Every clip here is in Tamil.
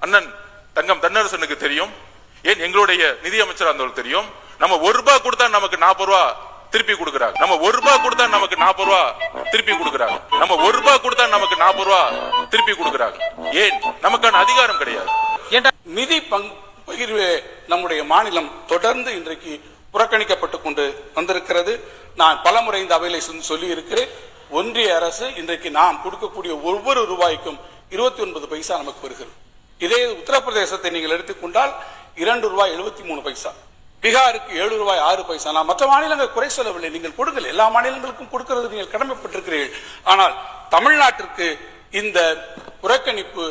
அண்ணன் தங்கம் தென்னரசனுக்கு தெரியும், ஏன் எங்களுடைய நிதியமைச்சர் அந்த தெரியும். நம்ம ₹1 கொடுத்தா நமக்கு ₹40 திருப்பி கொடுக்குறாங்க. நம்ம ₹1 கொடுத்தா நமக்கு ₹40 திருப்பி கொடுக்குறாங்க. நம்ம ₹1 கொடுத்தா நமக்கு ₹40 திருப்பி கொடுக்குறாங்க. ஏன்? நமக்கான அதிகாரம் கிடையாது. நிதி பகிர்வு நம்முடைய மாநிலம் தொடர்ந்து இன்றைக்கு புறக்கணிக்கப்பட்டு கொண்டு வந்திருக்கிறது. நான் பலமுறை இந்த அவையிலே சொல்லி இருக்கிறேன், ஒன்றிய அரசு இன்றைக்கு நாம் கொடுக்கக்கூடிய ஒவ்வொரு ரூபாய்க்கும் 29 பைசா நமக்கு வருகிறது. இதே உத்தரப்பிரதேசத்தை நீங்கள் எடுத்துக்கொண்டால் ₹2.73, பீகாருக்கு ₹7.06. நான் மற்ற மாநிலங்கள் குறை சொல்லவில்லை, நீங்கள் கொடுங்கள், எல்லா மாநிலங்களுக்கும் கொடுக்கிறது நீங்கள் கடமைப்பட்டிருக்கிறீர்கள். ஆனால் தமிழ்நாட்டிற்கு இந்த புறக்கணிப்பு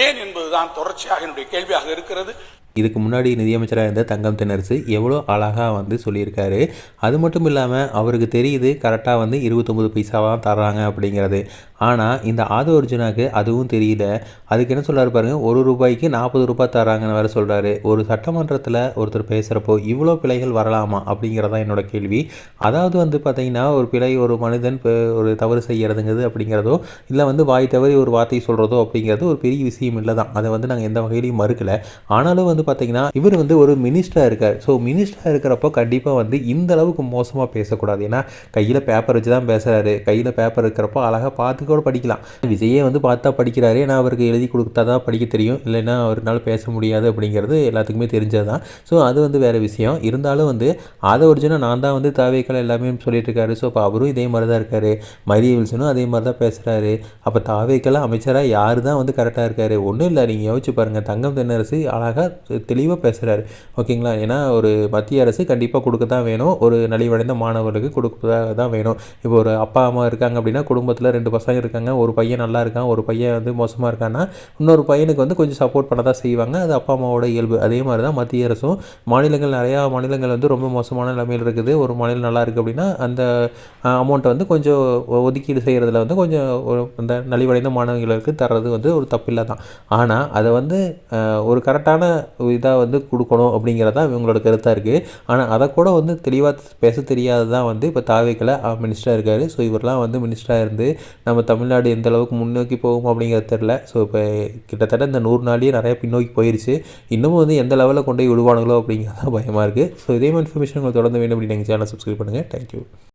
ஏன் என்பதுதான் தொடர்ச்சியாக என்னுடைய கேள்வியாக இருக்கிறது. இதுக்கு முன்னாடி நிதியமைச்சராக இருந்த தங்கம் தென்னரசு எவ்வளோ அழகாக வந்து சொல்லியிருக்காரு. அது மட்டும் இல்லாமல் அவருக்கு தெரியுது கரெக்டாக வந்து 29 பைசாவாக தர்றாங்க அப்படிங்கிறது. ஆனால் இந்த ஆதவ அர்ஜுனாவுக்கு அதுவும் தெரியல. அதுக்கு என்ன சொல்கிறாரு பாருங்கள், ₹1 ₹40 தர்றாங்கன்னு வேறு சொல்கிறாரு. ஒரு சட்டமன்றத்தில் ஒருத்தர் பேசுகிறப்போ இவ்வளோ பிழைகள் வரலாமா அப்படிங்கிறதான் என்னோடய கேள்வி. அதாவது வந்து பார்த்திங்கன்னா ஒரு பிழை, ஒரு மனிதன் ஒரு தவறு செய்கிறதுங்கிறது அப்படிங்கிறதோ இல்லை வந்து வாய் தவறி ஒரு வார்த்தை சொல்கிறதோ அப்படிங்கிறது ஒரு பெரிய விஷயம் இல்லை தான். அதை வந்து நாங்கள் எந்த வகையிலையும் மறுக்கலை. ஆனாலும் வந்து பார்த்தீங்கன்னா இவர் வந்து ஒரு மினிஸ்டராக இருக்கார். ஸோ மினிஸ்டராக இருக்கிறப்போ கண்டிப்பாக வந்து இந்த அளவுக்கு மோசமாக பேசக்கூடாது. ஏன்னா கையில் பேப்பர் வச்சு தான் பேசுகிறாரு. கையில் பேப்பர் இருக்கிறப்போ அழகாக பார்த்து கூட படிக்கலாம். விஜயே வந்து பார்த்தா படிக்கிறாரு, ஏன்னா அவருக்கு எழுதி கொடுத்தா தான் படிக்க தெரியும், இல்லைன்னா அவரால் பேச முடியாது அப்படிங்கிறது எல்லாத்துக்குமே தெரிஞ்சது தான். ஸோ அது வந்து வேறு விஷயம். இருந்தாலும் வந்து ஆதவ அர்ஜுனா நான் தான் வந்து தாவேக்கள் எல்லாமே சொல்லிட்டு இருக்காரு. ஸோ இப்போ அவரும் இதே மாதிரி தான் இருக்கார். மரிய வில்சனும் அதே மாதிரி தான் பேசுகிறாரு. அப்போ தாவேக்கள் அமைச்சராக யார் தான் வந்து கரெக்டாக இருக்கார்? ஒன்றும் இல்லை, நீங்கள் யோசிச்சு பாருங்கள். தங்கம் தென்னரசு அழகாக தெளிவாக பேசுகிறாரு, ஓகேங்களா? ஏன்னா ஒரு மத்திய அரசு கண்டிப்பாக கொடுக்க தான் வேணும், ஒரு நலிவடைந்த மாணவர்களுக்கு கொடுக்க தான் வேணும். இப்போ ஒரு அப்பா அம்மா இருக்காங்க அப்படின்னா குடும்பத்தில் 2 பசங்க இருக்காங்க, ஒரு பையன் நல்லா இருக்கான், ஒரு பையன் வந்து மோசமாக இருக்கான்னா இன்னொரு பையனுக்கு வந்து கொஞ்சம் சப்போர்ட் பண்ண தான் செய்வாங்க. அது அப்பா அம்மாவோட இயல்பு. அதே மாதிரி தான் மத்திய அரசும். மாநிலங்கள், நிறையா மாநிலங்கள் வந்து ரொம்ப மோசமான நிலைமையில் இருக்குது. ஒரு மாநிலம் நல்லா இருக்குது அப்படின்னா அந்த அமௌண்ட்டை வந்து கொஞ்சம் ஒதுக்கீடு செய்கிறதுல வந்து கொஞ்சம் அந்த நலிவடைந்த மாணவர்களுக்கு தர்றது வந்து ஒரு தப்பில்லை தான். ஆனால் அதை வந்து ஒரு கரெக்டான இதாக வந்து கொடுக்கணும் அப்படிங்கிறதா இவங்களோட கருத்தாக இருக்குது. ஆனால் அதை கூட வந்து தெளிவாக பேச தெரியாது தான் வந்து இப்போ தாவேக்களை மினிஸ்டராக இருக்கார். ஸோ இவரெலாம் வந்து மினிஸ்டராக இருந்து நம்ம தமிழ்நாடு எந்த அளவுக்கு முன்னோக்கி போகும் அப்படிங்கிறது தெரில. ஸோ இப்போ கிட்டத்தட்ட இந்த 100 நாளையே நிறையா பின்னோக்கி போயிடுச்சு. இன்னமும் வந்து எந்த லெவலில் கொண்டு போய் விடுவானுங்களோ அப்படிங்கிறதான் பயமாக இருக்குது. ஸோ இதே மாதிரி இன்ஃபர்மேஷன் உங்களுக்கு தொடர்ந்து வேணும் அப்படின்னு எங்கள் சேனலை சப்ஸ்கிரைப் பண்ணுங்கள். தேங்க்யூ.